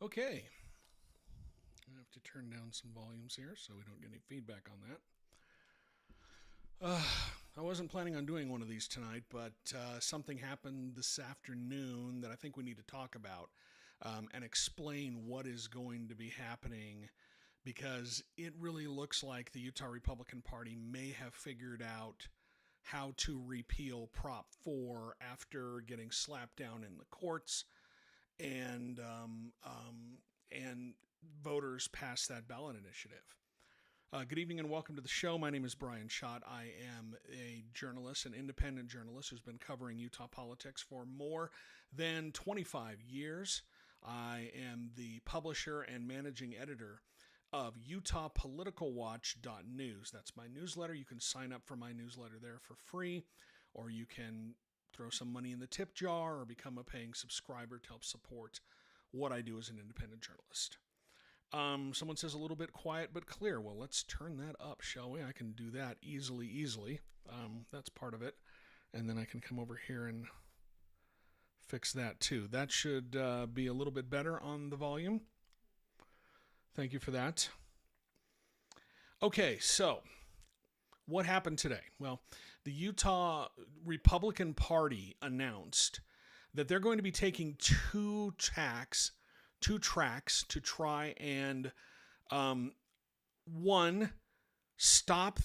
Okay, I have to turn down some volumes here so we don't get any feedback on that. Uh, I wasn't planning on doing one of these tonight, but something happened this afternoon that I think we need to talk about and explain what is going to be happening because it really looks like the Utah Republican Party may have figured out how to repeal Prop 4 after getting slapped down in the courts and and voters passed that ballot initiative. Good evening and welcome to the show. My name is Brian Schott. I am a journalist, an independent journalist who's been covering Utah politics for more than 25 years. I am the publisher and managing editor of UtahPoliticalWatch.news. That's my newsletter. You can sign up for my newsletter there for free, or you can throw some money in the tip jar or become a paying subscriber to help support what I do as an independent journalist. Someone says a little bit quiet but clear. Well, let's turn that up, shall we? I can do that easily. That's part of it. And then I can come over here and fix that too. That should be a little bit better on the volume. Thank you for that. Okay, so what happened today? Well, the Utah Republican Party announced that they're going to be taking two tracks to try and one, stop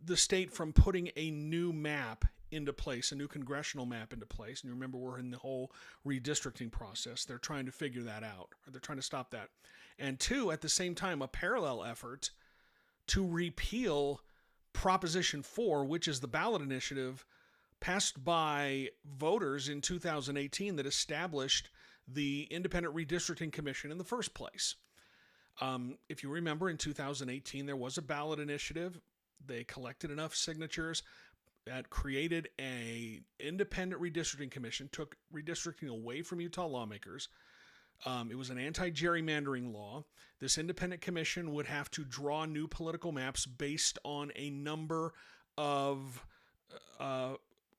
the state from putting a new map into place, a new congressional map into place. And you remember, we're in the whole redistricting process. They're trying to figure that out, or they're trying to stop that. And two, at the same time, a parallel effort to repeal Proposition 4, which is the ballot initiative passed by voters in 2018 that established the Independent Redistricting Commission in the first place. If you remember, in 2018, there was a ballot initiative. They collected enough signatures that created a independent redistricting commission, took redistricting away from Utah lawmakers. It was an anti-gerrymandering law. This independent commission would have to draw new political maps based on a number of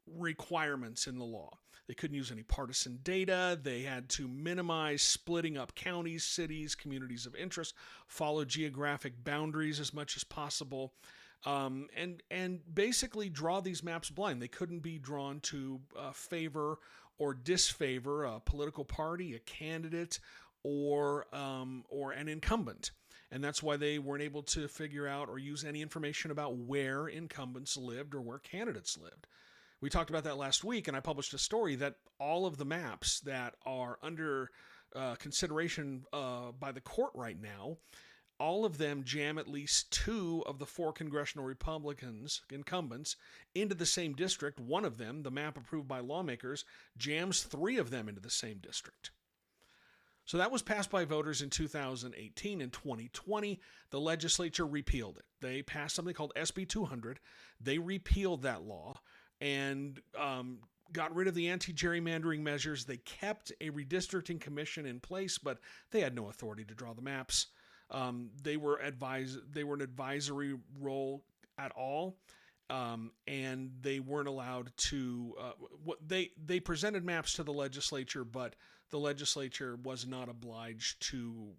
requirements in the law. They couldn't use any partisan data. They had to minimize splitting up counties, cities, communities of interest, follow geographic boundaries as much as possible, and basically draw these maps blind. They couldn't be drawn to favor or disfavor a political party, a candidate, or an incumbent. And that's why they weren't able to figure out or use any information about where incumbents lived or where candidates lived. We talked about that last week, and I published a story that all of the maps that are under consideration by the court right now, all of them jam at least two of the four congressional Republicans, incumbents, into the same district. One of them, the map approved by lawmakers, jams three of them into the same district. So that was passed by voters in 2018. In 2020, the legislature repealed it. They passed something called SB 200. They repealed that law and got rid of the anti-gerrymandering measures. They kept a redistricting commission in place, but they had no authority to draw the maps. They were an advisory role at all, and they weren't allowed to. They presented maps to the legislature, but the legislature was not obliged to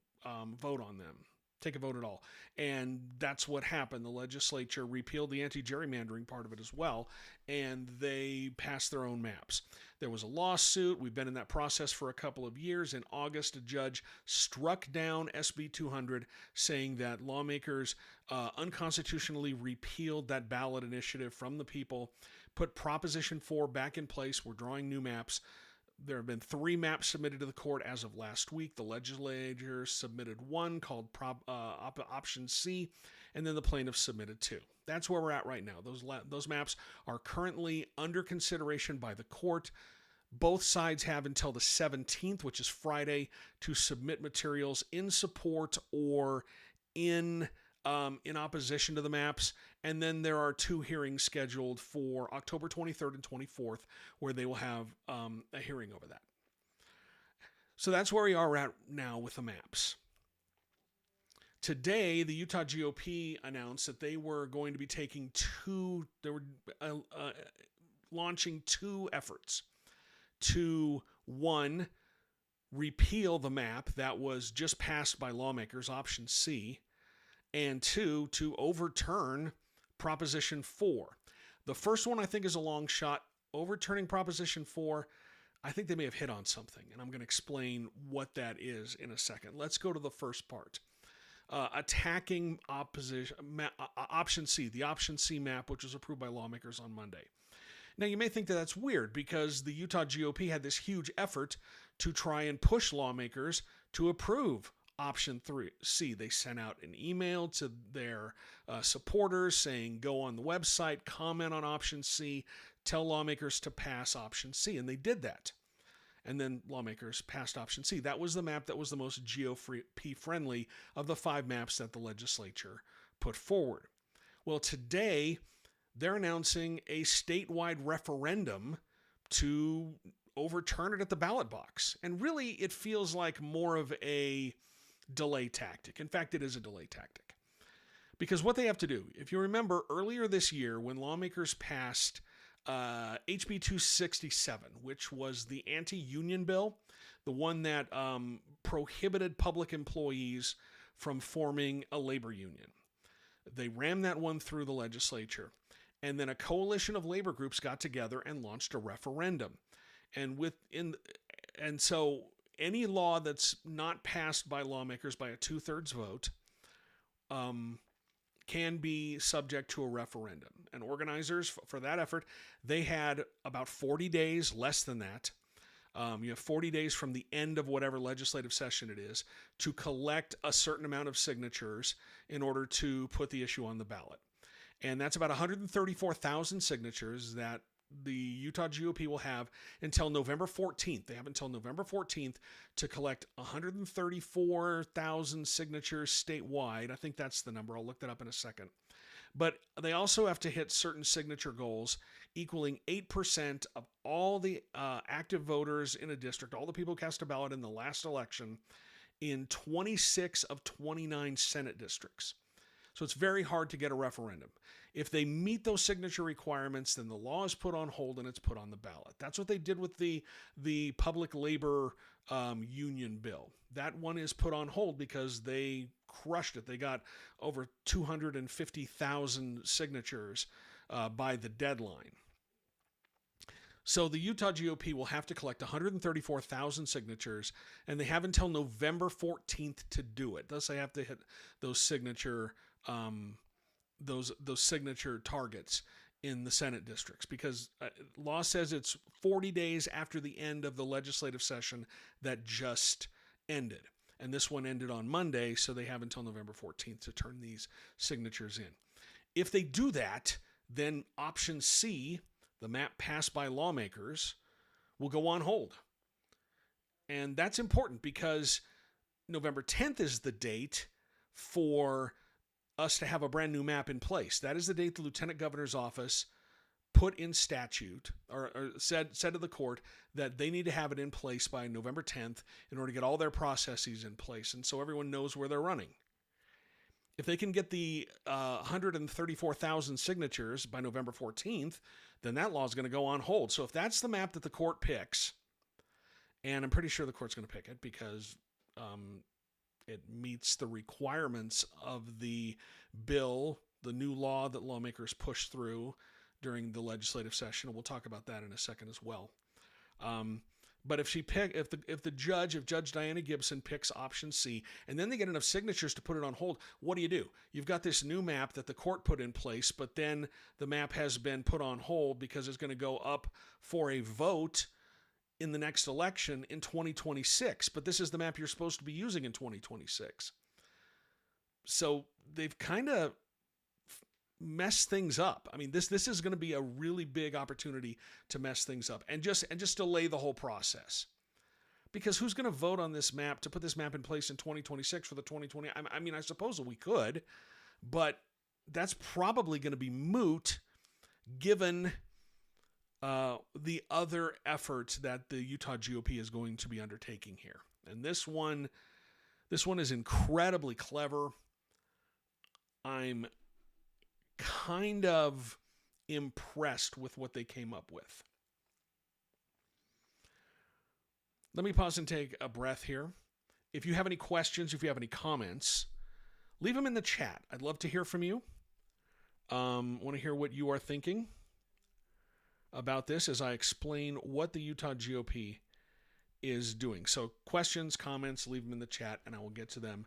vote on them, take a vote at all. And that's what happened. The legislature repealed the anti-gerrymandering part of it as well, and they passed their own maps. There was a lawsuit. We've been in that process for a couple of years. In August, a judge struck down SB 200, saying that lawmakers unconstitutionally repealed that ballot initiative from the people, put Proposition 4 back in place. We're drawing new maps. There have been three maps submitted to the court as of last week. The legislature submitted one called Option C, and then the plaintiffs submitted two. That's where we're at right now. Those maps are currently under consideration by the court. Both sides have until the 17th, which is Friday, to submit materials in support or in opposition to the maps. And then there are two hearings scheduled for October 23rd and 24th, where they will have a hearing over that. So that's where we are at now with the maps. Today, the Utah GOP announced that they were going to be launching two efforts to, one, repeal the map that was just passed by lawmakers, option C, and two, to overturn Proposition 4. The first one I think is a long shot. Overturning Proposition 4, I think they may have hit on something, and I'm going to explain what that is in a second. Let's go to the first part. Attacking option C, the option C map, which was approved by lawmakers on Monday. Now, you may think that that's weird because the Utah GOP had this huge effort to try and push lawmakers to approve option 3C. They sent out an email to their supporters saying, go on the website, comment on option C, tell lawmakers to pass option C. And they did that. And then lawmakers passed option C. That was the map that was the most GOP friendly of the 5 maps that the legislature put forward. Well, today, they're announcing a statewide referendum to overturn it at the ballot box. And really, it feels like more of a delay tactic. In fact, it is a delay tactic. Because what they have to do, if you remember earlier this year when lawmakers passed HB 267, which was the anti-union bill, the one that prohibited public employees from forming a labor union. They rammed that one through the legislature. And then a coalition of labor groups got together and launched a referendum. And so any law that's not passed by lawmakers by a 2/3 vote can be subject to a referendum. And organizers for that effort, they had about 40 days, less than that. You have 40 days from the end of whatever legislative session it is to collect a certain amount of signatures in order to put the issue on the ballot. And that's about 134,000 signatures that the Utah GOP will have until November 14th. They have until November 14th to collect 134,000 signatures statewide. I think that's the number. I'll look that up in a second. But they also have to hit certain signature goals equaling 8% of all the active voters in a district, all the people who cast a ballot in the last election in 26 of 29 Senate districts. So it's very hard to get a referendum. If they meet those signature requirements, then the law is put on hold and it's put on the ballot. That's what they did with the public labor union bill. That one is put on hold because they crushed it. They got over 250,000 signatures by the deadline. So the Utah GOP will have to collect 134,000 signatures, and they have until November 14th to do it. Thus, they have to hit those signature signature targets in the Senate districts, because law says it's 40 days after the end of the legislative session that just ended. And this one ended on Monday, so they have until November 14th to turn these signatures in. If they do that, then option C, the map passed by lawmakers, will go on hold. And that's important because November 10th is the date for us to have a brand new map in place. That is the date the Lieutenant Governor's office put in statute or said to the court that they need to have it in place by November 10th in order to get all their processes in place. And so everyone knows where they're running. If they can get the 134,000 signatures by November 14th, then that law is going to go on hold. So if that's the map that the court picks, and I'm pretty sure the court's going to pick it because it meets the requirements of the bill, the new law that lawmakers pushed through during the legislative session. We'll talk about that in a second as well. But if Judge Diana Gibson picks option C, and then they get enough signatures to put it on hold, what do? You've got this new map that the court put in place, but then the map has been put on hold because it's going to go up for a vote in the next election in 2026. But this is the map you're supposed to be using in 2026. So they've kind of mess things up. I mean, this is going to be a really big opportunity to mess things up and just delay the whole process. Because who's going to vote on this map to put this map in place in 2026 for the 2020? I mean, I suppose we could, but that's probably going to be moot given the other efforts that the Utah GOP is going to be undertaking here. And this one is incredibly clever. I'm kind of impressed with what they came up with. Let me pause and take a breath here. If you have any questions, if you have any comments, leave them in the chat. I'd love to hear from you. Want to hear what you are thinking about this as I explain what the Utah GOP is doing. So questions, comments, leave them in the chat, and I will get to them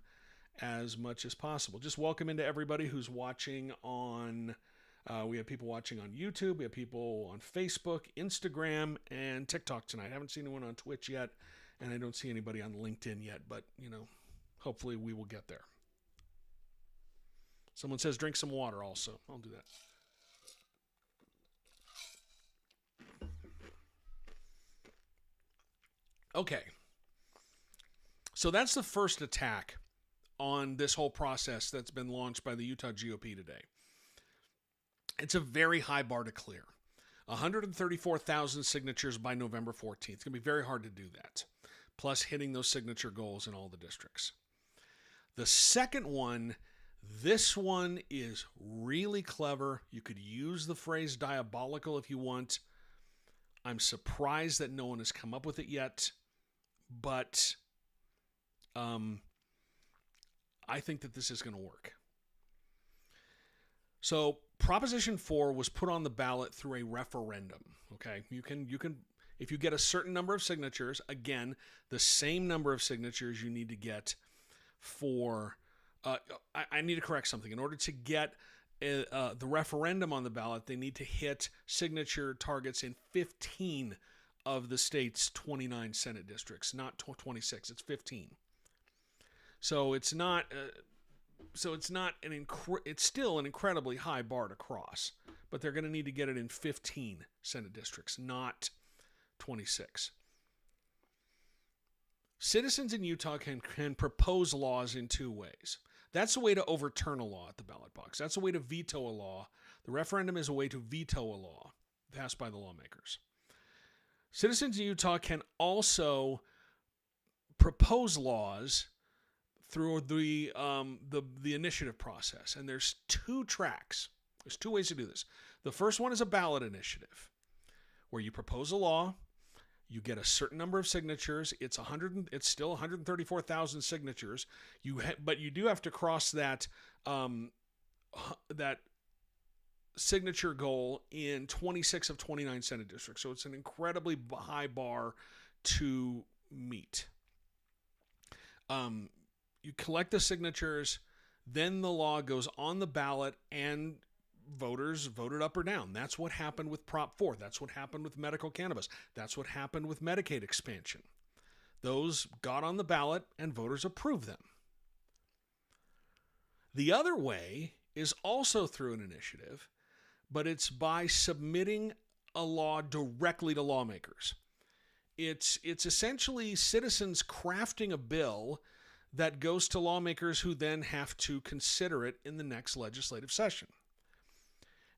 as much as possible. Just welcome into everybody who's watching on, we have people watching on YouTube, we have people on Facebook, Instagram, and TikTok tonight. I haven't seen anyone on Twitch yet, and I don't see anybody on LinkedIn yet, but, hopefully we will get there. Someone says drink some water also. I'll do that. Okay. So that's the first attack on this whole process that's been launched by the Utah GOP today. It's a very high bar to clear. 134,000 signatures by November 14th. It's going to be very hard to do that. Plus hitting those signature goals in all the districts. The second one, this one is really clever. You could use the phrase diabolical if you want. I'm surprised that no one has come up with it yet. But I think that this is going to work. So Proposition 4 was put on the ballot through a referendum. Okay, you can if you get a certain number of signatures, again, the same number of signatures you need to get for. I need to correct something. In order to get the referendum on the ballot, they need to hit signature targets in 15 of the state's 29 Senate districts, not 26. It's 15. So it's not. It's still an incredibly high bar to cross, but they're going to need to get it in 15 Senate districts, not 26. Citizens in Utah can propose laws in two ways. That's a way to overturn a law at the ballot box. That's a way to veto a law. The referendum is a way to veto a law passed by the lawmakers. Citizens in Utah can also propose laws through the initiative process. And there's two tracks. There's two ways to do this. The first one is a ballot initiative, where you propose a law, you get a certain number of signatures. It's still 134,000 signatures. But you do have to cross that that signature goal in 26 of 29 Senate districts. So it's an incredibly high bar to meet. You collect the signatures, then the law goes on the ballot and voters voted up or down. That's what happened with Prop 4. That's what happened with medical cannabis. That's what happened with Medicaid expansion. Those got on the ballot and voters approved them. The other way is also through an initiative, but it's by submitting a law directly to lawmakers. It's essentially citizens crafting a bill that goes to lawmakers who then have to consider it in the next legislative session.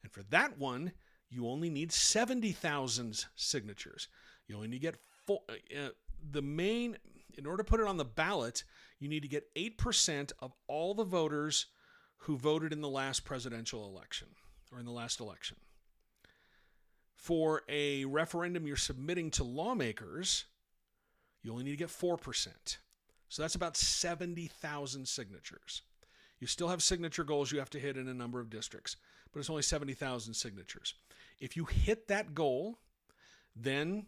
And for that one, you only need 70,000 signatures. You only need to get in order to put it on the ballot, you need to get 8% of all the voters who voted in the last presidential election or in the last election. For a referendum you're submitting to lawmakers, you only need to get 4%. So that's about 70,000 signatures. You still have signature goals you have to hit in a number of districts, but it's only 70,000 signatures. If you hit that goal, then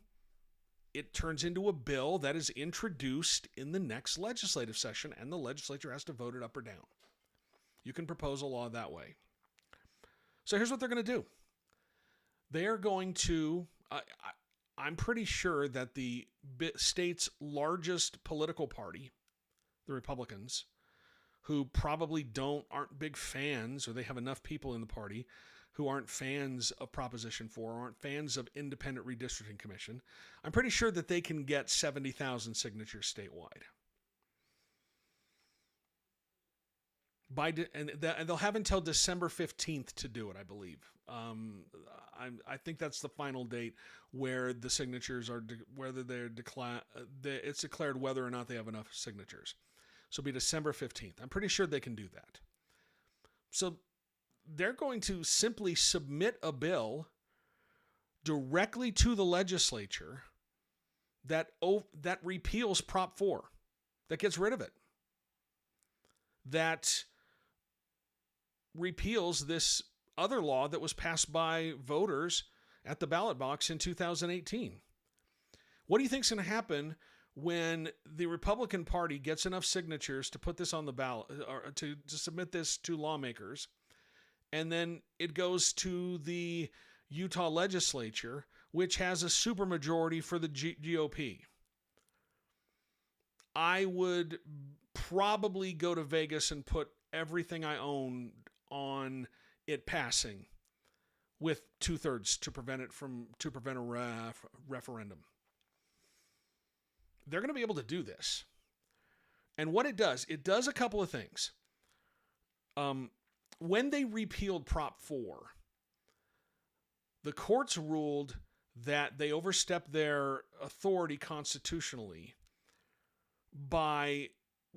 it turns into a bill that is introduced in the next legislative session, and the legislature has to vote it up or down. You can propose a law that way. So here's what they're going to do. They are going to, I'm pretty sure that the state's largest political party, the Republicans, who probably aren't big fans, or they have enough people in the party who aren't fans of Proposition 4, or aren't fans of Independent Redistricting Commission, I'm pretty sure that they can get 70,000 signatures statewide. And they'll have until December 15th to do it, I believe. I think that's the final date where the signatures are, it's declared whether or not they have enough signatures. So it'll be December 15th. I'm pretty sure they can do that. So they're going to simply submit a bill directly to the legislature that repeals Prop 4, that gets rid of it, that repeals this other law that was passed by voters at the ballot box in 2018. What do you think is going to happen when the Republican Party gets enough signatures to put this on the ballot, or to submit this to lawmakers, and then it goes to the Utah legislature, which has a supermajority for the GOP? I would probably go to Vegas and put everything I own on it passing with 2/3 to prevent a referendum. They're going to be able to do this. And what it does a couple of things. When they repealed Prop 4, the courts ruled that they overstepped their authority constitutionally by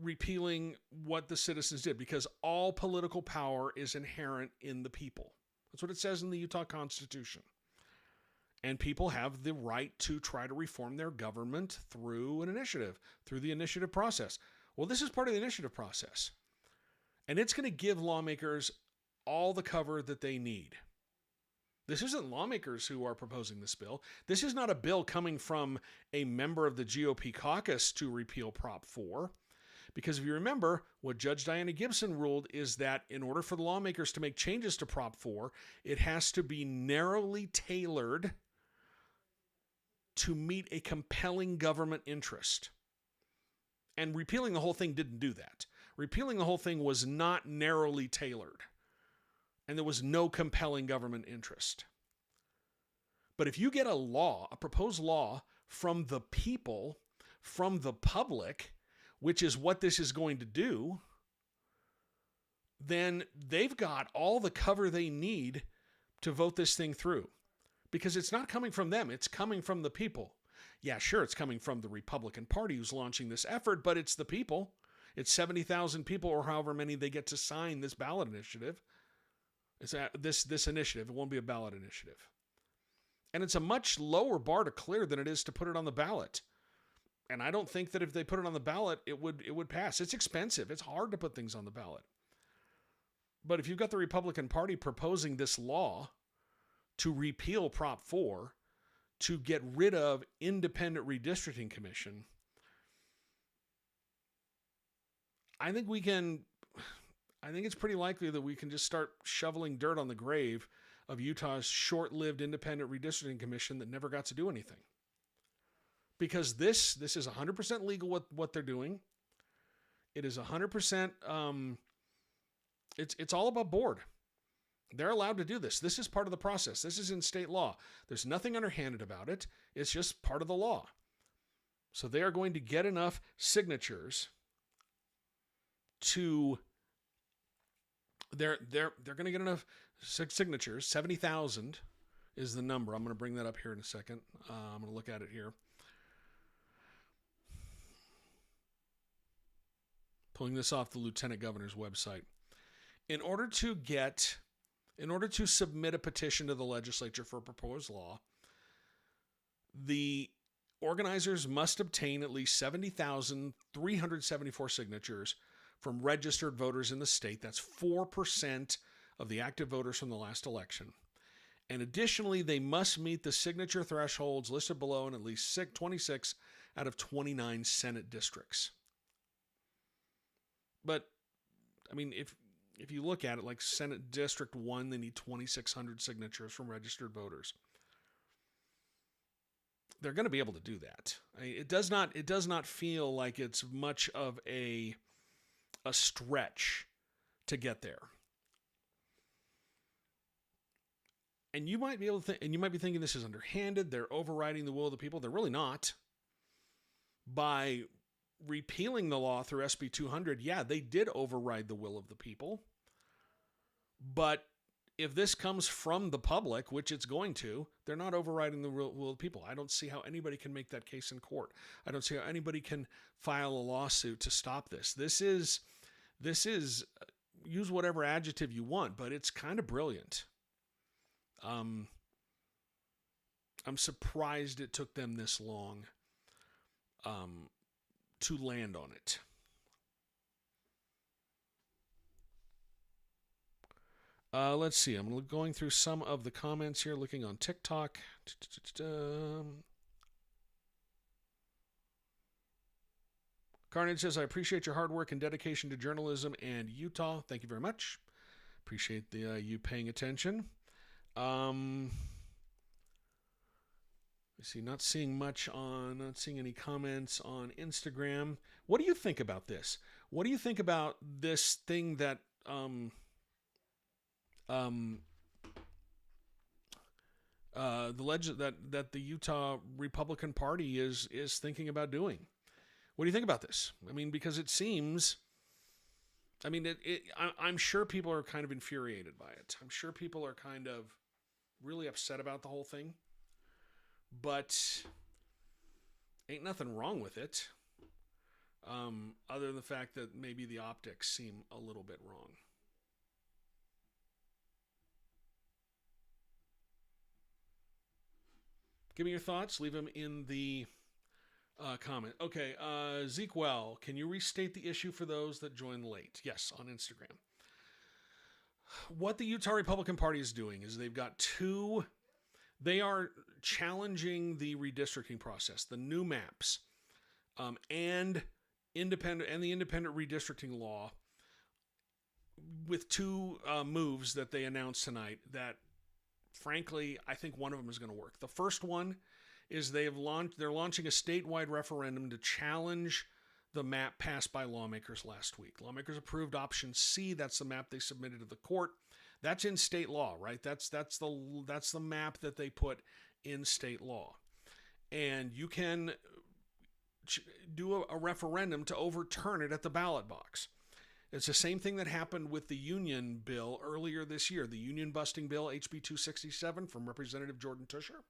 repealing what the citizens did, because all political power is inherent in the people. That's what it says in the Utah Constitution. And people have the right to try to reform their government through an initiative, through the initiative process. Well, this is part of the initiative process. And it's going to give lawmakers all the cover that they need. This isn't lawmakers who are proposing this bill. This is not a bill coming from a member of the GOP caucus to repeal Prop 4. Because if you remember, what Judge Diana Gibson ruled is that in order for the lawmakers to make changes to Prop 4, it has to be narrowly tailored to meet a compelling government interest. And repealing the whole thing didn't do that. Repealing the whole thing was not narrowly tailored. And there was no compelling government interest. But if you get a proposed law from the people, from the public, which is what this is going to do, then they've got all the cover they need to vote this thing through. Because it's not coming from them, it's coming from the people. Yeah, sure, it's coming from the Republican Party who's launching this effort, but it's the people. It's 70,000 people, or however many they get to sign this ballot initiative. It's this initiative. It won't be a ballot initiative. And it's a much lower bar to clear than it is to put it on the ballot. And I don't think that if they put it on the ballot, it would pass. It's expensive. It's hard to put things on the ballot. But if you've got the Republican Party proposing this law to repeal Prop 4, to get rid of independent redistricting commission, I think it's pretty likely that we can just start shoveling dirt on the grave of Utah's short-lived independent redistricting commission that never got to do anything. Because this is 100% legal what they're doing. It is 100%, it's all above board. They're allowed to do this. This is part of the process. This is in state law. There's nothing underhanded about it. It's just part of the law. So they are going to get enough signatures to, they're going to get enough signatures. 70,000 is the number. I'm going to bring that up here in a second. I'm going to look at it here. Pulling this off the Lieutenant Governor's website. In order to submit a petition to the legislature for a proposed law, the organizers must obtain at least 70,374 signatures from registered voters in the state. That's 4% of the active voters from the last election. And additionally, they must meet the signature thresholds listed below in at least 26 out of 29 Senate districts. But, I mean, if you look at it, like Senate District 1, they need 2,600 signatures from registered voters. They're going to be able to do that. I mean, it does not feel like it's much of a stretch to get there. And you might be able to you might be thinking this is underhanded. They're overriding the will of the people. They're really not. By repealing the law through SB 200, yeah, they did override the will of the people. But if this comes from the public, which it's going to, they're not overriding the will of the people. I don't see how anybody can make that case in court. I don't see how anybody can file a lawsuit to stop this. This is use whatever adjective you want, but it's kind of brilliant. I'm surprised it took them this long to land on it. Let's see. I'm going through some of the comments here, looking on TikTok. Carnage says, I appreciate your hard work and dedication to journalism and Utah. Thank you very much. Appreciate the you paying attention. I see, not seeing any comments on Instagram. What do you think about this? What do you think about this thing that that the Utah Republican Party is thinking about doing? What do you think about this? I mean, because it seems, I mean, I'm sure people are kind of infuriated by it. I'm sure people are kind of really upset about the whole thing, but ain't nothing wrong with it, other than the fact that maybe the optics seem a little bit wrong. Give me your thoughts. Leave them in the comment. Okay, Zeke Well, can you restate the issue for those that joined late? Yes, on Instagram. What the Utah Republican Party is doing is they are challenging the redistricting process, the new maps, and the independent redistricting law with two moves that they announced tonight that, frankly, I think one of them is going to work. The first one is they're launching a statewide referendum to challenge the map passed by lawmakers last week. Lawmakers approved option C. That's the map they submitted to the court. That's in state law, right? That's the map that they put in state law. And you can do a referendum to overturn it at the ballot box. It's the same thing that happened with the union bill earlier this year, the union busting bill, HB 267 from Representative Jordan Tusher.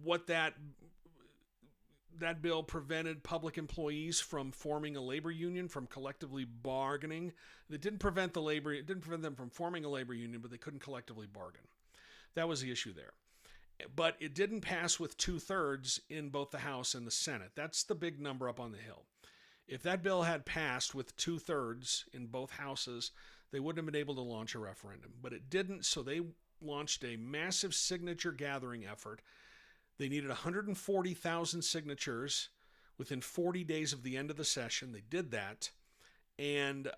What that bill prevented public employees from forming a labor union, from collectively bargaining. It didn't prevent them from forming a labor union, but they couldn't collectively bargain. That was the issue there. But it didn't pass with 2/3 in both the House and the Senate. That's the big number up on the Hill. If that bill had passed with 2/3 in both houses, they wouldn't have been able to launch a referendum. But it didn't, so they launched a massive signature gathering effort. They needed 140,000 signatures within 40 days of the end of the session. They did that and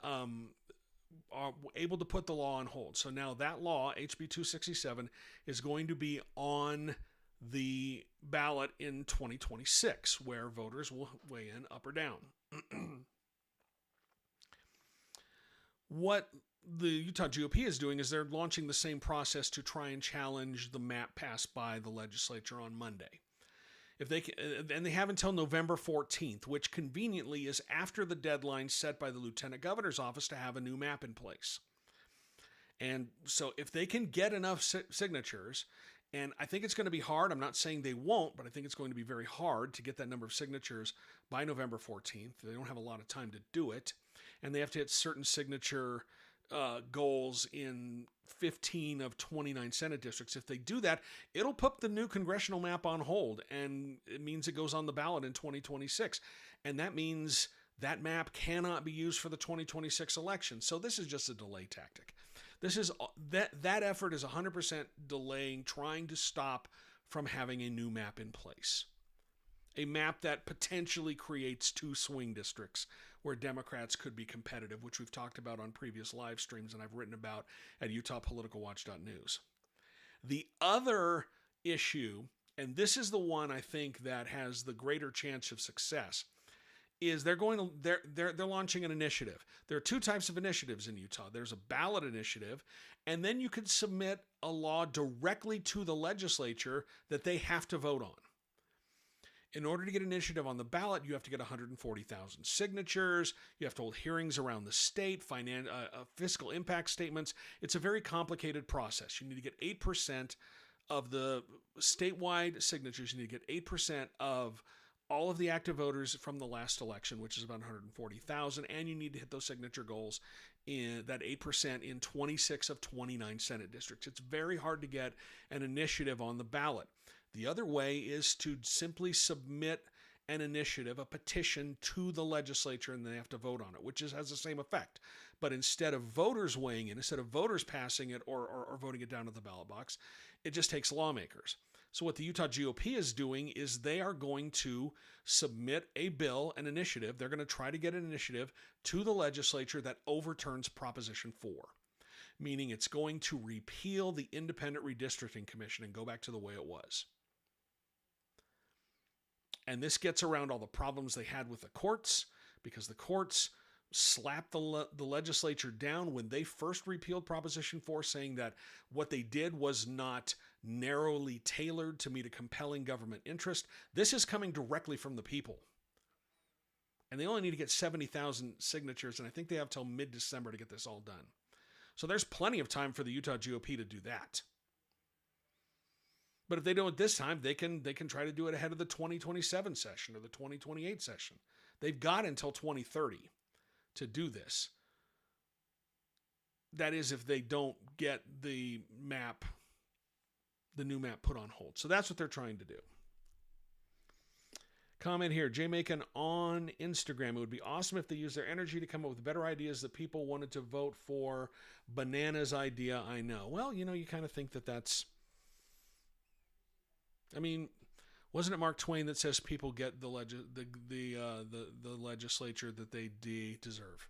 are able to put the law on hold. So now that law, HB 267, is going to be on the ballot in 2026, where voters will weigh in up or down. What the Utah GOP is doing is they're launching the same process to try and challenge the map passed by the legislature on Monday. If they can, and they have until November 14th, which conveniently is after the deadline set by the Lieutenant Governor's office to have a new map in place. And so if they can get enough signatures, and I think it's going to be hard, I'm not saying they won't, but I think it's going to be very hard to get that number of signatures by November 14th. They don't have a lot of time to do it, and they have to hit certain signature goals in 15 of 29 Senate districts. If they do that, it'll put the new congressional map on hold, and it means it goes on the ballot in 2026. And that means that map cannot be used for the 2026 election. So this is just a delay tactic. This is that effort is 100% delaying, trying to stop from having a new map in place. A map that potentially creates two swing districts where Democrats could be competitive, which we've talked about on previous live streams and I've written about at UtahPoliticalWatch.news. The other issue, and this is the one I think that has the greater chance of success, is they're launching an initiative. There are two types of initiatives in Utah. There's a ballot initiative, and then you can submit a law directly to the legislature that they have to vote on. In order to get an initiative on the ballot, you have to get 140,000 signatures. You have to hold hearings around the state, fiscal impact statements. It's a very complicated process. You need to get 8% of the statewide signatures. You need to get 8% of all of the active voters from the last election, which is about 140,000, and you need to hit those signature goals in that 8% in 26 of 29 Senate districts. It's very hard to get an initiative on the ballot. The other way is to simply submit an initiative, a petition to the legislature, and they have to vote on it, which has the same effect. But instead of voters weighing in, instead of voters passing it or voting it down to the ballot box, it just takes lawmakers. So what the Utah GOP is doing is they are going to submit a bill, an initiative. They're going to try to get an initiative to the legislature that overturns Proposition 4, meaning it's going to repeal the Independent Redistricting Commission and go back to the way it was. And this gets around all the problems they had with the courts, because the courts slapped the legislature down when they first repealed Proposition 4, saying that what they did was not narrowly tailored to meet a compelling government interest. This is coming directly from the people. And they only need to get 70,000 signatures, and I think they have till mid-December to get this all done. So there's plenty of time for the Utah GOP to do that. But if they don't this time, they can try to do it ahead of the 2027 session or the 2028 session. They've got until 2030 to do this. That is, if they don't get the new map put on hold. So that's what they're trying to do. Comment here, Jay Macon on Instagram. It would be awesome if they used their energy to come up with better ideas that people wanted to vote for. Bananas idea, I know. Well, you kind of think that's... I mean, wasn't it Mark Twain that says people get the legislature that they deserve?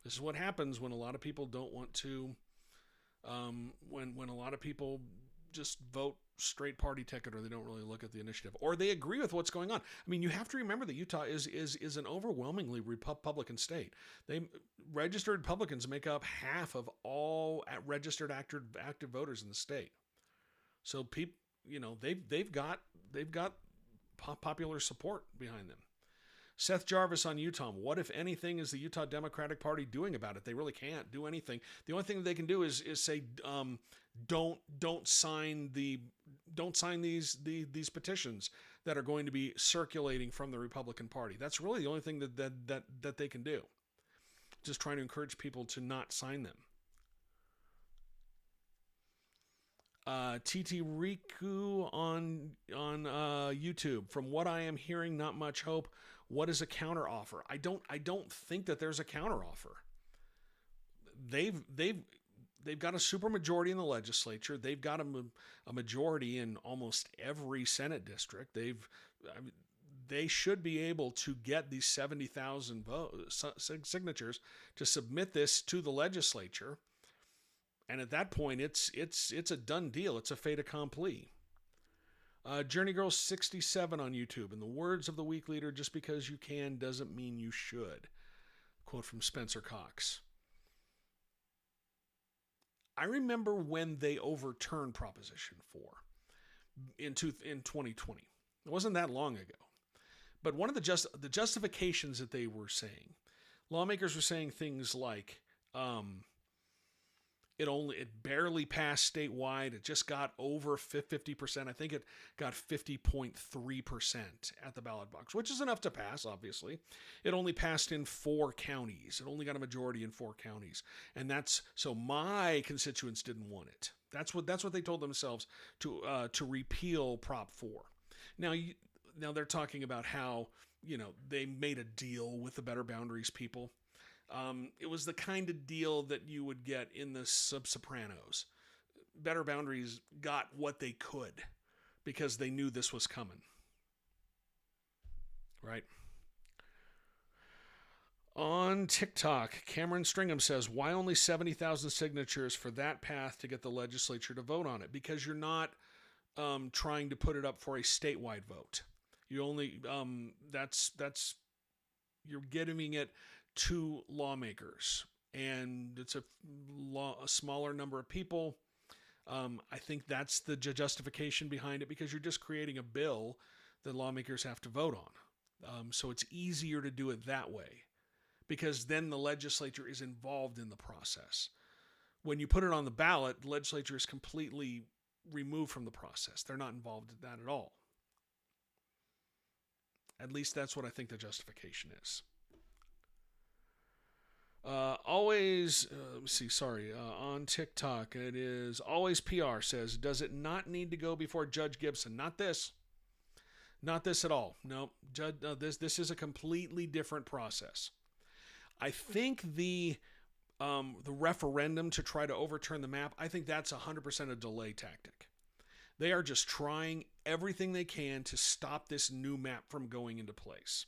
This is what happens when a lot of people don't want to, when a lot of people just vote straight party ticket, or they don't really look at the initiative, or they agree with what's going on. I mean, you have to remember that Utah is an overwhelmingly Republican state. Registered Republicans make up half of all registered active voters in the state. So people, they've got popular support behind them. Seth Jarvis on Utah. What, if anything, is the Utah Democratic Party doing about it? They really can't do anything. The only thing that they can do is say, don't sign these petitions that are going to be circulating from the Republican Party. That's really the only thing that they can do. Just trying to encourage people to not sign them. TT Riku on YouTube. From what I am hearing, not much hope. What is a counter offer? I don't think that there's a counter offer. They've got a super majority in the legislature. They've got a majority in almost every Senate district. They should be able to get these 70,000 signatures to submit this to the legislature. And at that point, it's a done deal. It's a fait accompli. Journey Girl 67 on YouTube. In the words of the week leader, just because you can doesn't mean you should. Quote from Spencer Cox. I remember when they overturned Proposition 4 in 2020. It wasn't that long ago. But one of the justifications that they were saying, lawmakers were saying things like, it barely passed statewide. It just got over 50%. I think it got 50.3% at the ballot box, which is enough to pass, obviously. It only passed in 4 counties. It only got a majority in 4 counties. And so my constituents didn't want it. That's what they told themselves to repeal Prop 4. Now they're talking about how, they made a deal with the Better Boundaries people. It was the kind of deal that you would get in the Sopranos. Better Boundaries got what they could because they knew this was coming. Right? On TikTok, Cameron Stringham says, why only 70,000 signatures for that path to get the legislature to vote on it? Because you're not trying to put it up for a statewide vote. You only, you're giving it to lawmakers, and it's a smaller number of people. I think that's the justification behind it, because you're just creating a bill that lawmakers have to vote on. So it's easier to do it that way, because then the legislature is involved in the process. When you put it on the ballot, the legislature is completely removed from the process. They're not involved in that at all. At least that's what I think the justification is. Let me see, sorry, on TikTok, it is Always PR says, does it not need to go before Judge Gibson? Not this. Not this at all. No, Judge, this is a completely different process. I think the referendum to try to overturn the map, I think that's 100% a delay tactic. They are just trying everything they can to stop this new map from going into place.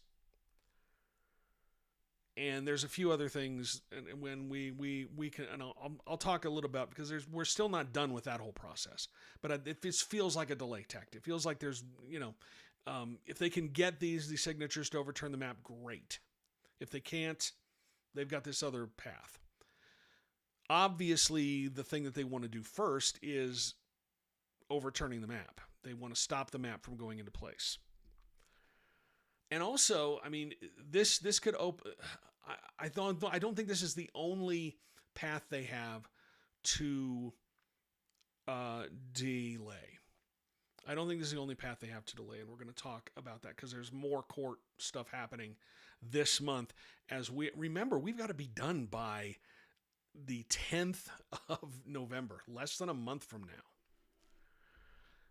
And there's a few other things, and when we can, and I'll talk a little about, because we're still not done with that whole process. But it feels like a delay tactic. It feels like there's, if they can get these signatures to overturn the map, great. If they can't, they've got this other path. Obviously, the thing that they want to do first is overturning the map. They want to stop the map from going into place. And also, I mean, this could open. I don't think this is the only path they have to delay. I don't think this is the only path they have to delay, and we're going to talk about that because there's more court stuff happening this month. As we remember, we've got to be done by the 10th of November, less than a month from now.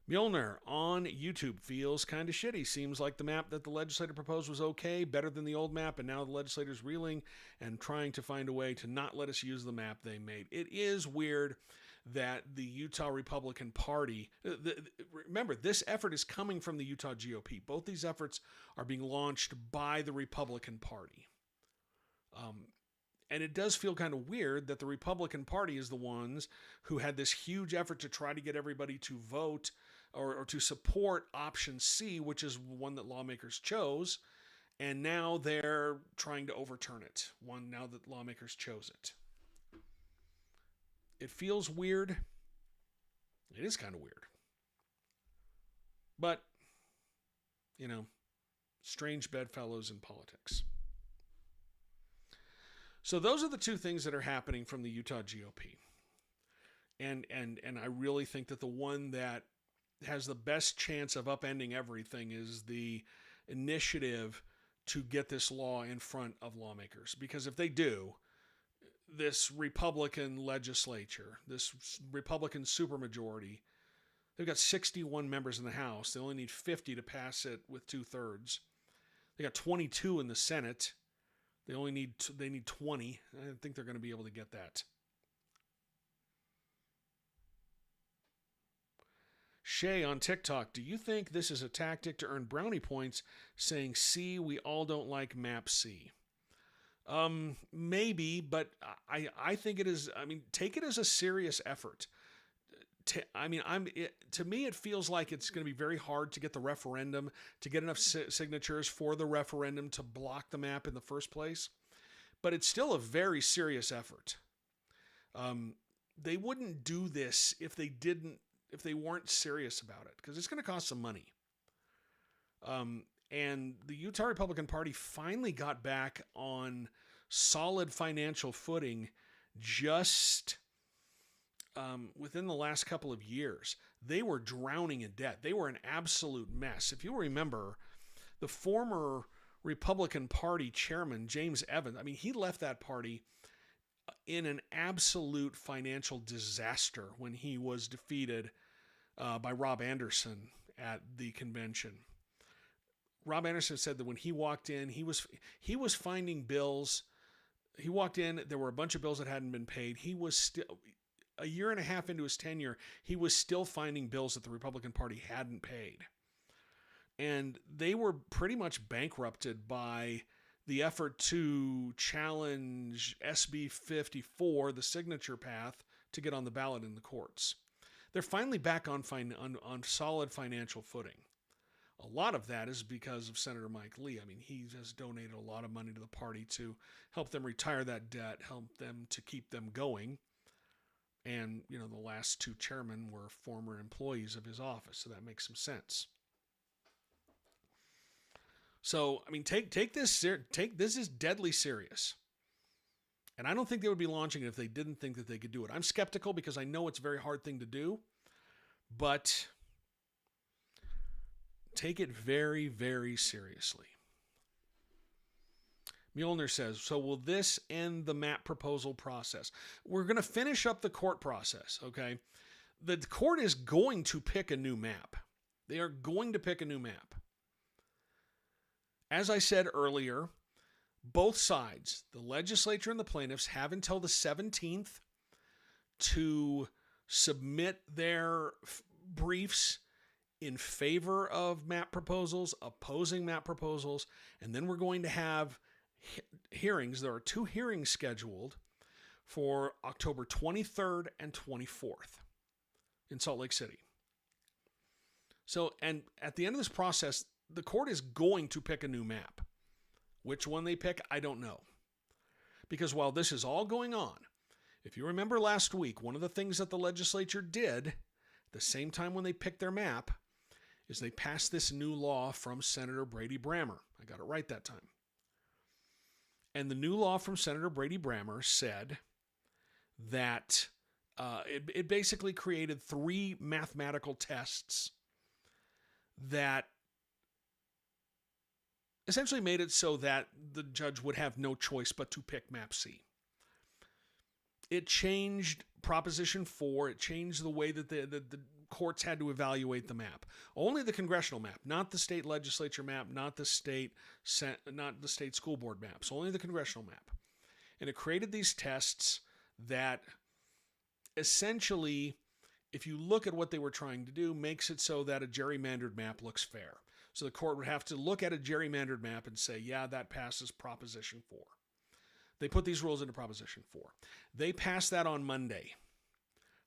Mjolnir on YouTube feels kind of shitty. Seems like the map that the legislator proposed was okay, better than the old map, and now the legislator's reeling and trying to find a way to not let us use the map they made. It is weird that the Utah Republican Party, remember, this effort is coming from the Utah GOP. Both these efforts are being launched by the Republican Party. And it does feel kind of weird that the Republican Party is the ones who had this huge effort to try to get everybody to vote or to support option C, which is one that lawmakers chose. And now they're trying to overturn it, now that lawmakers chose it. It feels weird. It is kind of weird. But, strange bedfellows in politics. So those are the two things that are happening from the Utah GOP. And I really think that the one that has the best chance of upending everything is the initiative to get this law in front of lawmakers. Because if they do, this Republican legislature, this Republican supermajority, they've got 61 members in the House. They only need 50 to pass it with 2/3. They got 22 in the Senate. They need 20. I think they're going to be able to get that. Shay on TikTok, do you think this is a tactic to earn brownie points saying, see, we all don't like map C? Maybe, but I think it is, take it as a serious effort. To me, it feels like it's going to be very hard to get the referendum, to get enough signatures for the referendum to block the map in the first place. But it's still a very serious effort. They wouldn't do this if they weren't serious about it, because it's going to cost some money. And the Utah Republican Party finally got back on solid financial footing just within the last couple of years. They were drowning in debt. They were an absolute mess. If you remember, the former Republican Party chairman, James Evans, he left that party in an absolute financial disaster when he was defeated by Rob Anderson at the convention. Rob Anderson said that when he walked in, he was finding bills. He walked in, there were a bunch of bills that hadn't been paid. He was still, a year and a half into his tenure, he was still finding bills that the Republican Party hadn't paid. And they were pretty much bankrupted by the effort to challenge SB 54, the signature path, to get on the ballot in the courts. They're finally back on solid financial footing. A lot of that is because of Senator Mike Lee. He has donated a lot of money to the party to help them retire that debt, help them to keep them going. And, the last two chairmen were former employees of his office, so that makes some sense. So, take this. This is deadly serious. And I don't think they would be launching it if they didn't think that they could do it. I'm skeptical because I know it's a very hard thing to do, but take it very, very seriously. Muehlner says, so will this end the map proposal process? We're going to finish up the court process, okay? The court is going to pick a new map. They are going to pick a new map. As I said earlier, both sides, the legislature and the plaintiffs, have until the 17th to submit their briefs in favor of map proposals, opposing map proposals, and then we're going to have hearings. There are 2 hearings scheduled for October 23rd and 24th in Salt Lake City. So, and at the end of this process, the court is going to pick a new map. Which one they pick, I don't know. Because while this is all going on, if you remember last week, one of the things that the legislature did at the same time when they picked their map is they passed this new law from Senator Brady Brammer. I got it right that time. And the new law from Senator Brady Brammer said that it basically created 3 mathematical tests that essentially made it so that the judge would have no choice but to pick map C. It changed Proposition 4. It changed the way that the courts had to evaluate the map. Only the congressional map, not the state legislature map, not the state school board maps, only the congressional map. And it created these tests that essentially, if you look at what they were trying to do, makes it so that a gerrymandered map looks fair. So the court would have to look at a gerrymandered map and say, yeah, that passes Proposition 4. They put these rules into Proposition 4. They passed that on Monday.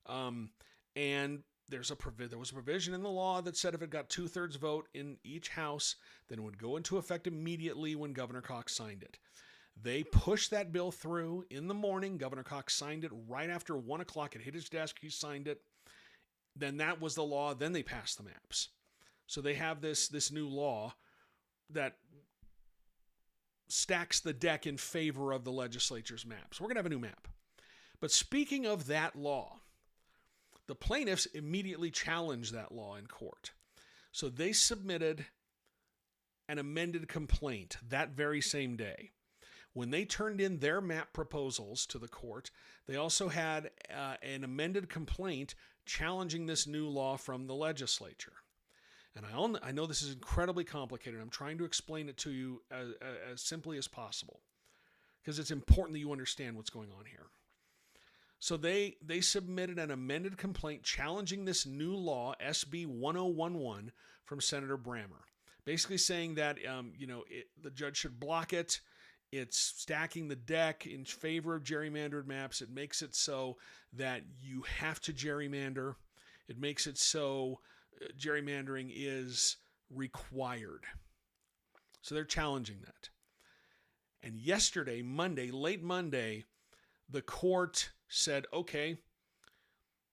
And there was a provision in the law that said if it got 2/3 vote in each house, then it would go into effect immediately when Governor Cox signed it. They pushed that bill through in the morning. Governor Cox signed it right after 1 o'clock. It hit his desk. He signed it. Then that was the law. Then they passed the maps. So they have this new law that stacks the deck in favor of the legislature's maps. We're going to have a new map. But speaking of that law, the plaintiffs immediately challenged that law in court. So they submitted an amended complaint that very same day. When they turned in their map proposals to the court, they also had an amended complaint challenging this new law from the legislature. And I know this is incredibly complicated. I'm trying to explain it to you as simply as possible because it's important that you understand what's going on here. So they submitted an amended complaint challenging this new law, SB 1011, from Senator Brammer, basically saying that the judge should block it. It's stacking the deck in favor of gerrymandered maps. It makes it so that you have to gerrymander. It makes it so gerrymandering is required. So they're challenging that. And yesterday, late Monday, the court said, okay,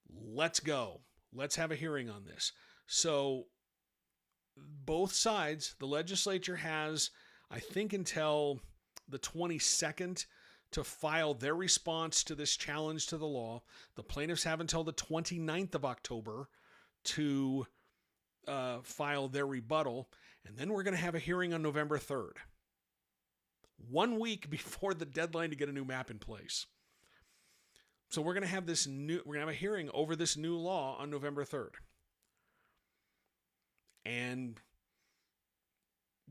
let's go. Let's have a hearing on this. So both sides, the legislature has, I think, until the 22nd to file their response to this challenge to the law. The plaintiffs have until the 29th of October to file their rebuttal, and then we're going to have a hearing on November 3rd, 1 week before the deadline to get a new map in place. So we're going to have a hearing over this new law on November 3rd. And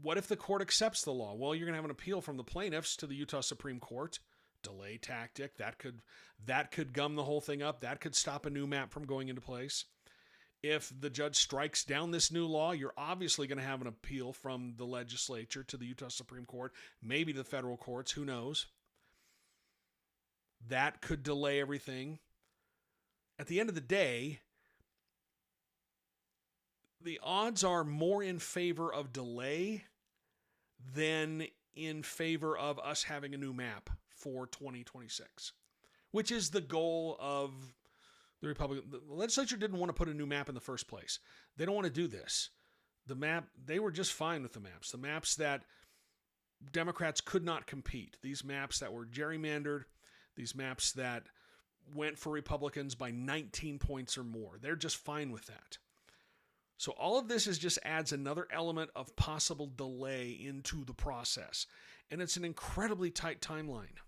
what if the court accepts the law? Well, you're going to have an appeal from the plaintiffs to the Utah Supreme Court. Delay tactic. That could gum the whole thing up. That could stop a new map from going into place. If the judge strikes down this new law, you're obviously going to have an appeal from the legislature to the Utah Supreme Court, maybe to the federal courts, who knows? That could delay everything. At the end of the day, the odds are more in favor of delay than in favor of us having a new map for 2026, which is the goal of the Republican. The legislature didn't want to put a new map in the first place. They don't want to do this. The map, they were just fine with the maps that Democrats could not compete. These maps that were gerrymandered, these maps that went for Republicans by 19 points or more. They're just fine with that. So all of this just adds another element of possible delay into the process. And it's an incredibly tight timeline.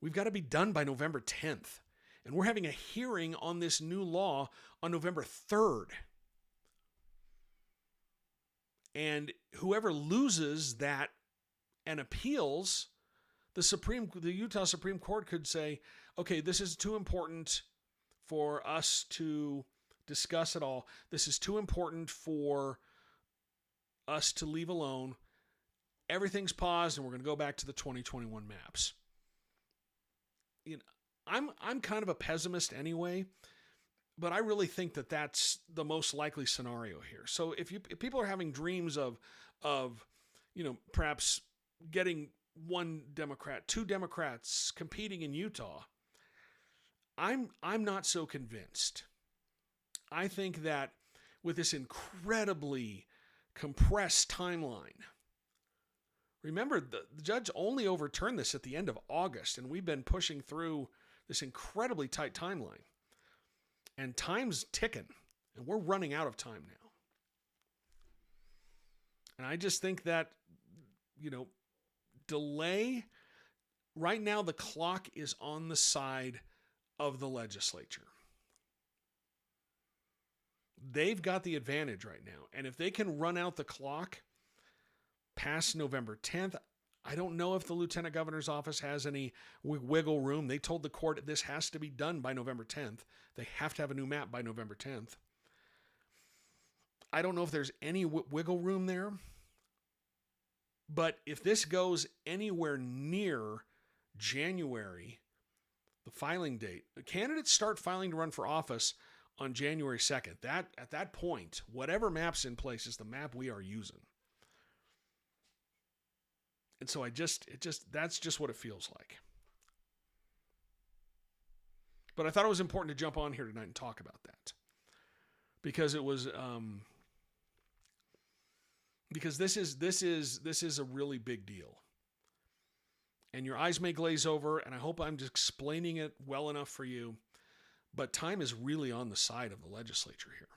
We've got to be done by November 10th. And we're having a hearing on this new law on November 3rd. And whoever loses that and appeals, the Utah Supreme Court could say, okay, this is too important for us to discuss at all. This is too important for us to leave alone. Everything's paused, and we're going to go back to the 2021 maps. I'm kind of a pessimist anyway, but I really think that that's the most likely scenario here. So if people are having dreams of perhaps getting one Democrat, two Democrats competing in Utah, I'm not so convinced. I think that with this incredibly compressed timeline, remember the judge only overturned this at the end of August, and we've been pushing through this incredibly tight timeline. And time's ticking, and we're running out of time now. And I just think that, delay, right now the clock is on the side of the legislature. They've got the advantage right now. And if they can run out the clock past November 10th, I don't know if the lieutenant governor's office has any wiggle room. They told the court this has to be done by November 10th. They have to have a new map by November 10th. I don't know if there's any wiggle room there. But if this goes anywhere near January, the filing date, candidates start filing to run for office on January 2nd. At that point, whatever map's in place is the map we are using. And so that's just what it feels like. But I thought it was important to jump on here tonight and talk about that. Because it was because this is a really big deal. And your eyes may glaze over, and I hope I'm just explaining it well enough for you. But time is really on the side of the legislature here.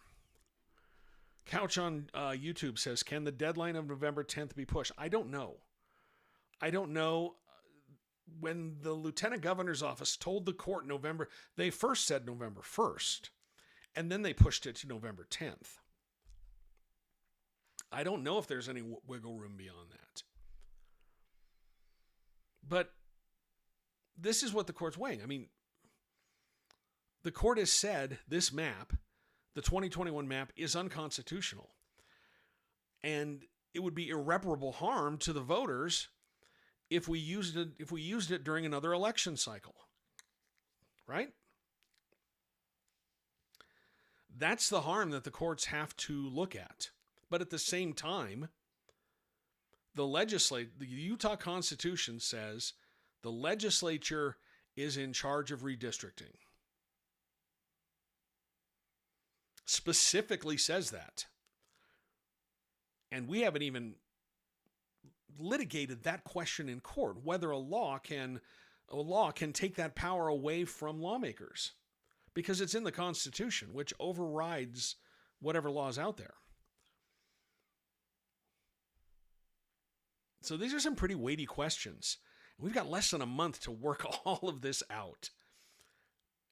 Couch on YouTube says, can the deadline of November 10th be pushed? I don't know. When the lieutenant governor's office told the court they first said November 1st, and then they pushed it to November 10th. I don't know if there's any wiggle room beyond that. But this is what the court's weighing. I mean, the court has said this map, the 2021 map, is unconstitutional. And it would be irreparable harm to the voters if we used it during another election cycle. Right? That's the harm that the courts have to look at. But at the same time, the Utah Constitution says the legislature is in charge of redistricting. Specifically says that. And we haven't even litigated that question in court, whether a law can take that power away from lawmakers, because it's in the Constitution, which overrides whatever law is out there. So these are some pretty weighty questions. We've got less than a month to work all of this out.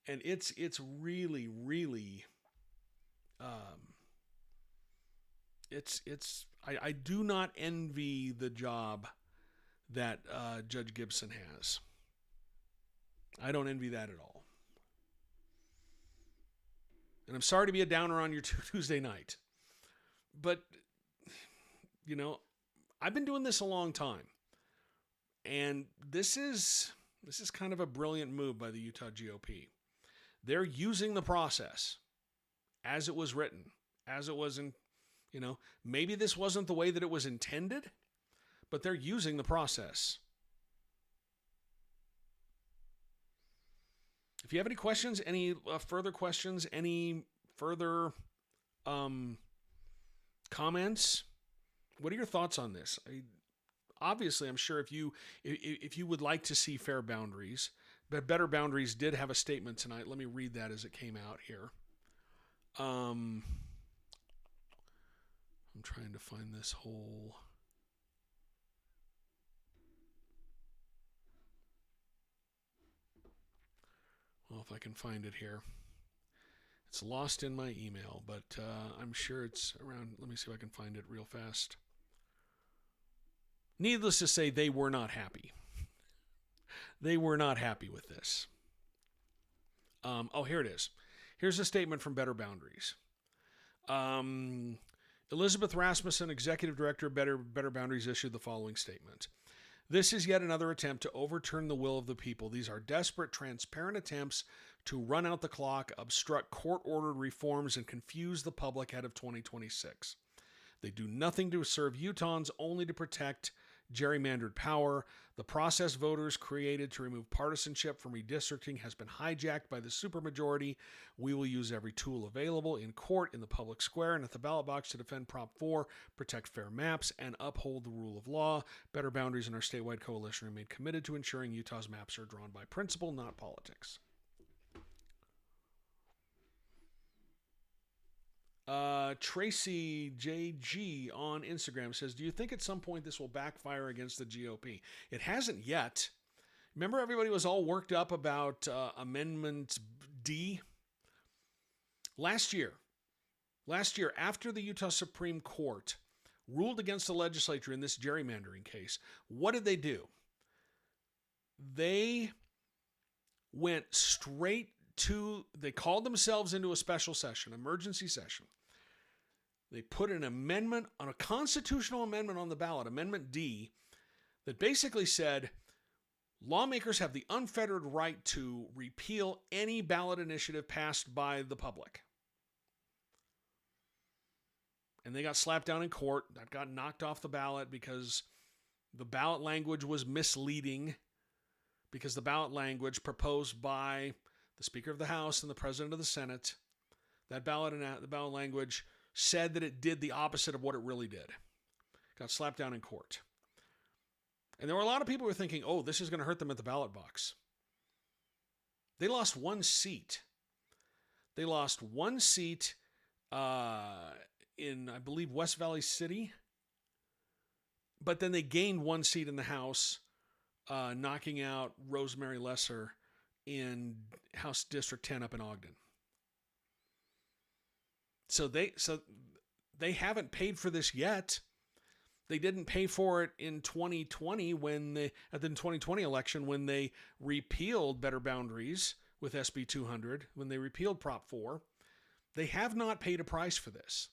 And it's really, really, I do not envy the job that Judge Gibson has. I don't envy that at all. And I'm sorry to be a downer on your Tuesday night. But, I've been doing this a long time. And this is kind of a brilliant move by the Utah GOP. They're using the process as it was written, as it was in, maybe this wasn't the way that it was intended, but they're using the process. If you have any questions, any further questions, any further comments, what are your thoughts on this? Obviously, I'm sure if you would like to see fair boundaries, but Better Boundaries did have a statement tonight. Let me read that as it came out here. I'm trying to find this whole. if I can find it here. It's lost in my email, but I'm sure it's around. Let me see if I can find it real fast. Needless to say, they were not happy. They were not happy with this. Here it is. Here's a statement from Better Boundaries. Elizabeth Rasmussen, Executive Director of Better Boundaries, issued the following statement. This is yet another attempt to overturn the will of the people. These are desperate, transparent attempts to run out the clock, obstruct court-ordered reforms, and confuse the public ahead of 2026. They do nothing to serve Utahns, only to protect gerrymandered power. The process voters created to remove partisanship from redistricting has been hijacked by the supermajority. We will use every tool available in court, in the public square, and at the ballot box to defend Prop 4, protect fair maps, and uphold the rule of law. Better Boundaries and our statewide coalition remain committed to ensuring Utah's maps are drawn by principle, not politics. Tracy JG on Instagram says, do you think at some point this will backfire against the GOP? It hasn't yet. Remember everybody was all worked up about Amendment D? Last year, after the Utah Supreme Court ruled against the legislature in this gerrymandering case, what did they do? They went straight to, they called themselves into a special session, emergency session. They put an amendment, on a constitutional amendment on the ballot, Amendment D, that basically said lawmakers have the unfettered right to repeal any ballot initiative passed by the public. And they got slapped down in court. That got knocked off the ballot because the ballot language was misleading, because the ballot language proposed by the Speaker of the House and the President of the Senate, the ballot language said that it did the opposite of what it really did. Got slapped down in court. And there were a lot of people who were thinking, oh, this is going to hurt them at the ballot box. They lost one seat. They lost one seat in, I believe, West Valley City. But then they gained one seat in the House, knocking out Rosemary Lesser in House District 10 up in Ogden. So they haven't paid for this yet. They didn't pay for it in 2020 at the 2020 election when they repealed Better Boundaries with SB 200, when they repealed Prop 4. They have not paid a price for this.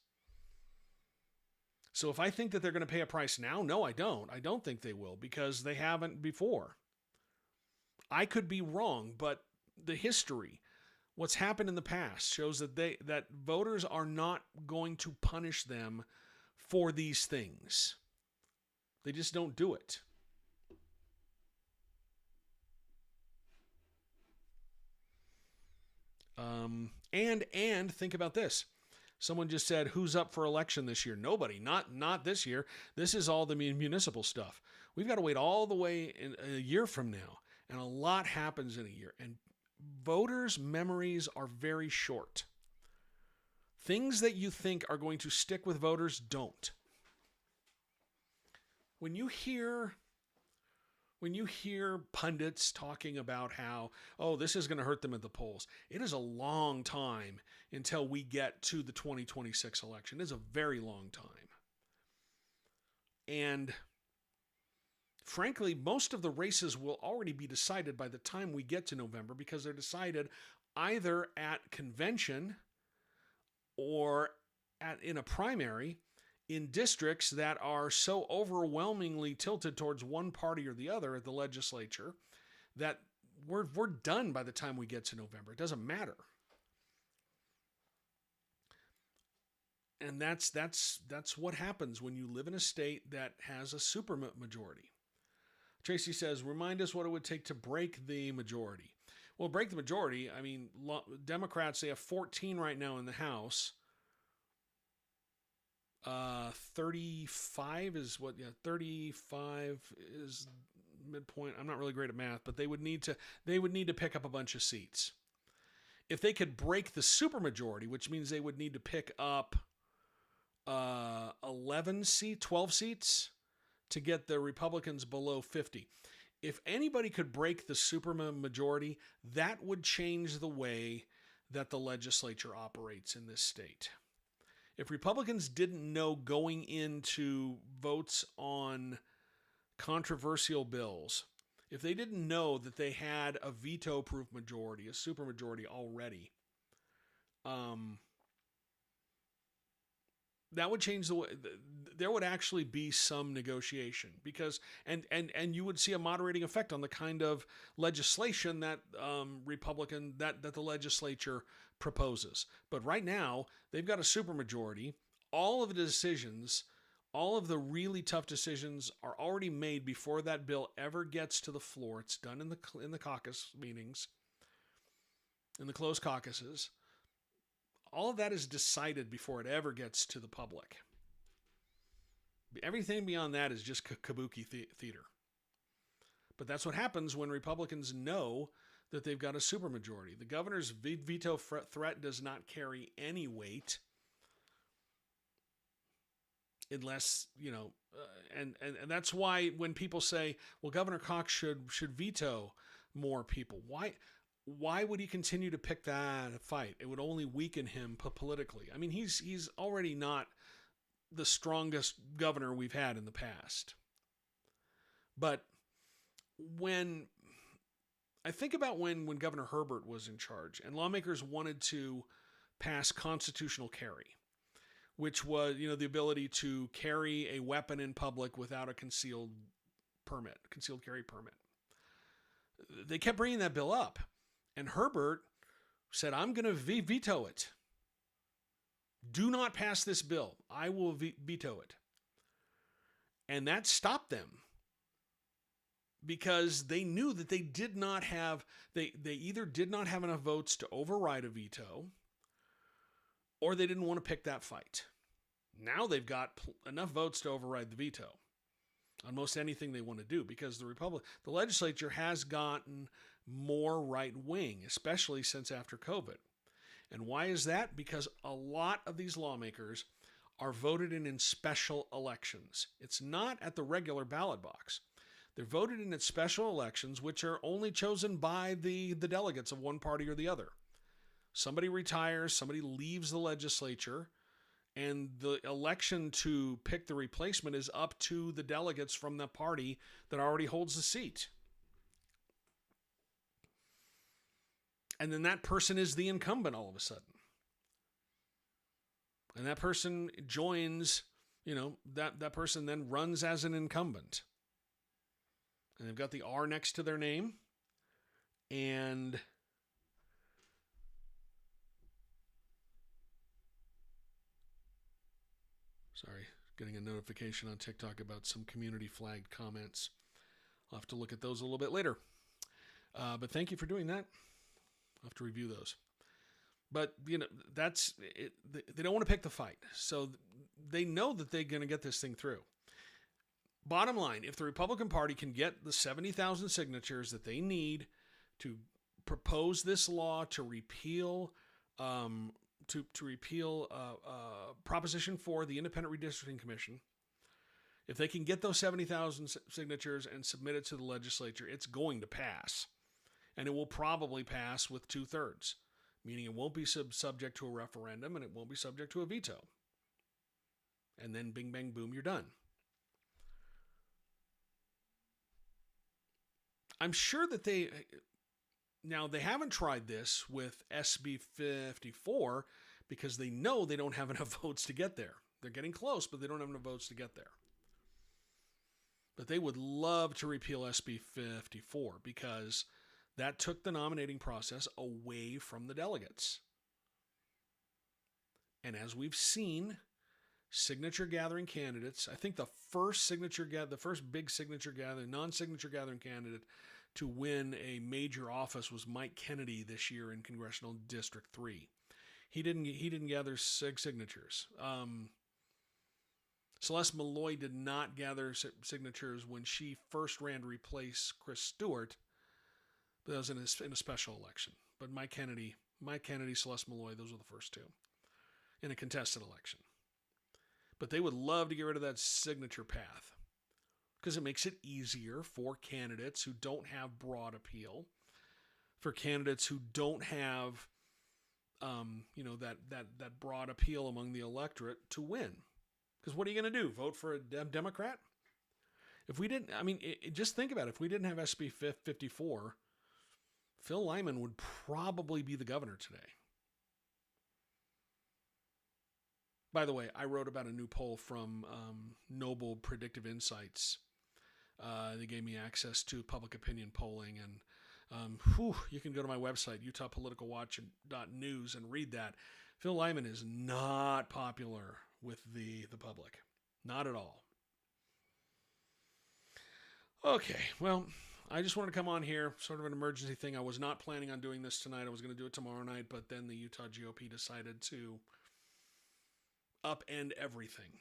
So if I think that they're going to pay a price now, no, I don't. I don't think they will, because they haven't before. I could be wrong, but the history, what's happened in the past, shows that voters are not going to punish them for these things. They just don't do it. And think about this. Someone just said, who's up for election this year? Nobody. Not this year. This is all the municipal stuff. We've got to wait all the way in a year from now. And a lot happens in a year. And voters' memories are very short. Things that you think are going to stick with voters don't. When you hear pundits talking about how, oh, this is going to hurt them at the polls, it is a long time until we get to the 2026 election. It is a very long time. And frankly, most of the races will already be decided by the time we get to November, because they're decided either at convention or in a primary in districts that are so overwhelmingly tilted towards one party or the other at the legislature that we're done by the time we get to November. It doesn't matter. And that's what happens when you live in a state that has a super majority. Tracy says, remind us what it would take to break the majority. Well, break the majority, I mean, Democrats, they have 14 right now in the House. 35 is what, 35 is midpoint. I'm not really great at math, but they would need to pick up a bunch of seats. If they could break the supermajority, which means they would need to pick up 12 seats to get the Republicans below 50. If anybody could break the supermajority, that would change the way that the legislature operates in this state. If Republicans didn't know going into votes on controversial bills, if they didn't know that they had a veto-proof majority, a supermajority already, that would change the way. There would actually be some negotiation because, and you would see a moderating effect on the kind of legislation that that the legislature proposes. But right now, they've got a supermajority. All of the decisions, all of the really tough decisions are already made before that bill ever gets to the floor. It's done in the caucus meetings, in the closed caucuses. All of that is decided before it ever gets to the public. Everything beyond that is just kabuki theater. But that's what happens when Republicans know that they've got a supermajority. The governor's veto threat does not carry any weight unless, and that's why when people say, well, Governor Cox should veto more people, why would he continue to pick that fight? It would only weaken him politically. I mean, he's already not the strongest governor we've had in the past. But when I think about when Governor Herbert was in charge and lawmakers wanted to pass constitutional carry, which was, the ability to carry a weapon in public without a concealed carry permit. They kept bringing that bill up. And Herbert said, I'm going to veto it. Do not pass this bill. I will veto it. And that stopped them because they knew that they did not have, they either did not have enough votes to override a veto or they didn't want to pick that fight. Now they've got enough votes to override the veto on most anything they want to do because the legislature has gotten more right-wing, especially since after COVID. And why is that? Because a lot of these lawmakers are voted in special elections. It's not at the regular ballot box. They're voted in special elections, which are only chosen by the delegates of one party or the other. Somebody retires, somebody leaves the legislature, and the election to pick the replacement is up to the delegates from the party that already holds the seat. And then that person is the incumbent all of a sudden. And that person joins, that person then runs as an incumbent. And they've got the R next to their name. And sorry, getting a notification on TikTok about some community flagged comments. I'll have to look at those a little bit later. But thank you for doing that. I'll have to review those. But, that's it. They don't want to pick the fight. So they know that they're going to get this thing through. Bottom line, if the Republican Party can get the 70,000 signatures that they need to propose this law to repeal Proposition 4, the Independent Redistricting Commission, if they can get those 70,000 signatures and submit it to the legislature, it's going to pass. And it will probably pass with 2/3, meaning it won't be subject to a referendum and it won't be subject to a veto. And then bing, bang, boom, you're done. I'm sure that they haven't tried this with SB 54 because they know they don't have enough votes to get there. They're getting close, but they don't have enough votes to get there. But they would love to repeal SB 54 because that took the nominating process away from the delegates. And as we've seen, signature gathering candidates, I think the first big signature gathering, non-signature gathering candidate to win a major office was Mike Kennedy this year in Congressional District 3. He didn't gather signatures. Celeste Malloy did not gather signatures when she first ran to replace Chris Stewart. But that was in a special election. But Mike Kennedy, Celeste Malloy, those were the first two in a contested election. But they would love to get rid of that signature path because it makes it easier for candidates who don't have broad appeal, for candidates who don't have, that broad appeal among the electorate to win. Because what are you going to do? Vote for a Democrat? If we didn't, just think about it. If we didn't have SB 54, Phil Lyman would probably be the governor today. By the way, I wrote about a new poll from Noble Predictive Insights. They gave me access to public opinion polling, and you can go to my website, utahpoliticalwatch.news, and read that. Phil Lyman is not popular with the public. Not at all. Okay, well, I just wanted to come on here, sort of an emergency thing. I was not planning on doing this tonight. I was going to do it tomorrow night, but then the Utah GOP decided to upend everything.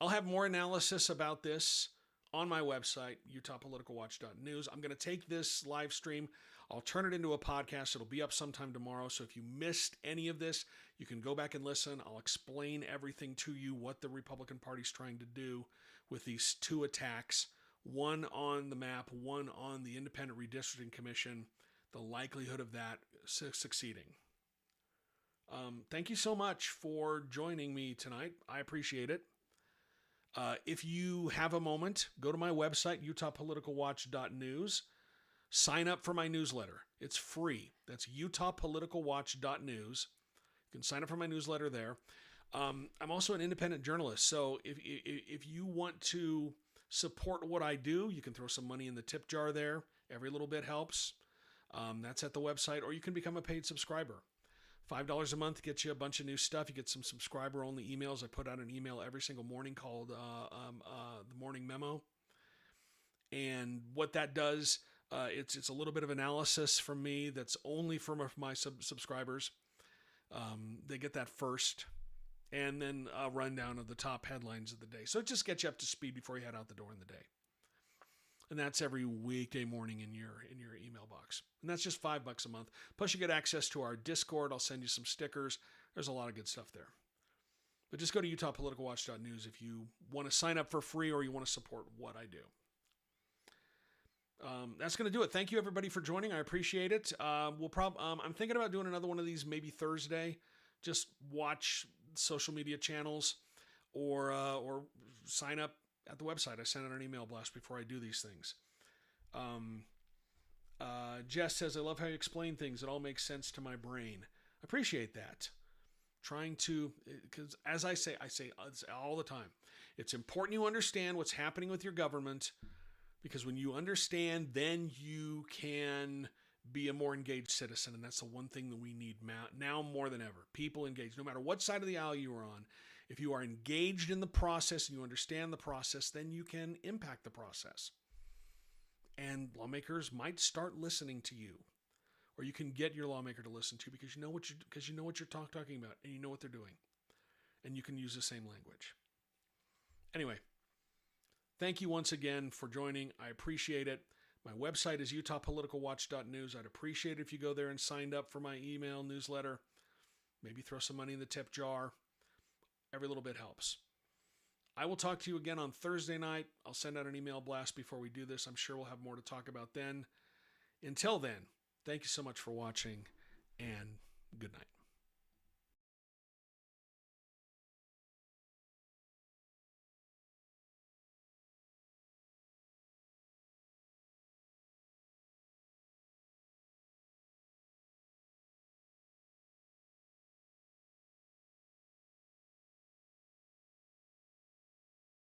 I'll have more analysis about this on my website, utahpoliticalwatch.news. I'm going to take this live stream. I'll turn it into a podcast. It'll be up sometime tomorrow. So if you missed any of this, you can go back and listen. I'll explain everything to you, what the Republican Party's trying to do with these two attacks, one on the map, one on the Independent Redistricting Commission, the likelihood of that succeeding. Thank you so much for joining me tonight. I appreciate it. If you have a moment, go to my website, utahpoliticalwatch.news. Sign up for my newsletter. It's free. That's utahpoliticalwatch.news. You can sign up for my newsletter there. I'm also an independent journalist, so if you want to support what I do, you can throw some money in the tip jar there. Every little bit helps. That's at the website, or you can become a paid subscriber. $5 a month gets you a bunch of new stuff. You get some subscriber-only emails. I put out an email every single morning called the Morning Memo. And what that does, it's a little bit of analysis from me that's only for my subscribers. They get that first. And then a rundown of the top headlines of the day. So it just gets you up to speed before you head out the door in the day. And that's every weekday morning in your email box. And that's just $5 a month. Plus you get access to our Discord. I'll send you some stickers. There's a lot of good stuff there. But just go to utahpoliticalwatch.news if you want to sign up for free or you want to support what I do. That's going to do it. Thank you everybody for joining. I appreciate it. I'm thinking about doing another one of these maybe Thursday. Just watch social media channels or sign up at the website. I send out an email blast before I do these things. Jess says, I love how you explain things. It all makes sense to my brain. I appreciate that. Trying to, because as I say all the time, it's important you understand what's happening with your government, because when you understand, then you can be a more engaged citizen. And that's the one thing that we need now more than ever. People engaged, no matter what side of the aisle you are on. If you are engaged in the process and you understand the process, then you can impact the process. And lawmakers might start listening to you, or you can get your lawmaker to listen to you because you know what you're talking about and you know what they're doing, and you can use the same language. Anyway, thank you once again for joining. I appreciate it. My website is utahpoliticalwatch.news. I'd appreciate it if you go there and signed up for my email newsletter. Maybe throw some money in the tip jar. Every little bit helps. I will talk to you again on Thursday night. I'll send out an email blast before we do this. I'm sure we'll have more to talk about then. Until then, thank you so much for watching, and good night.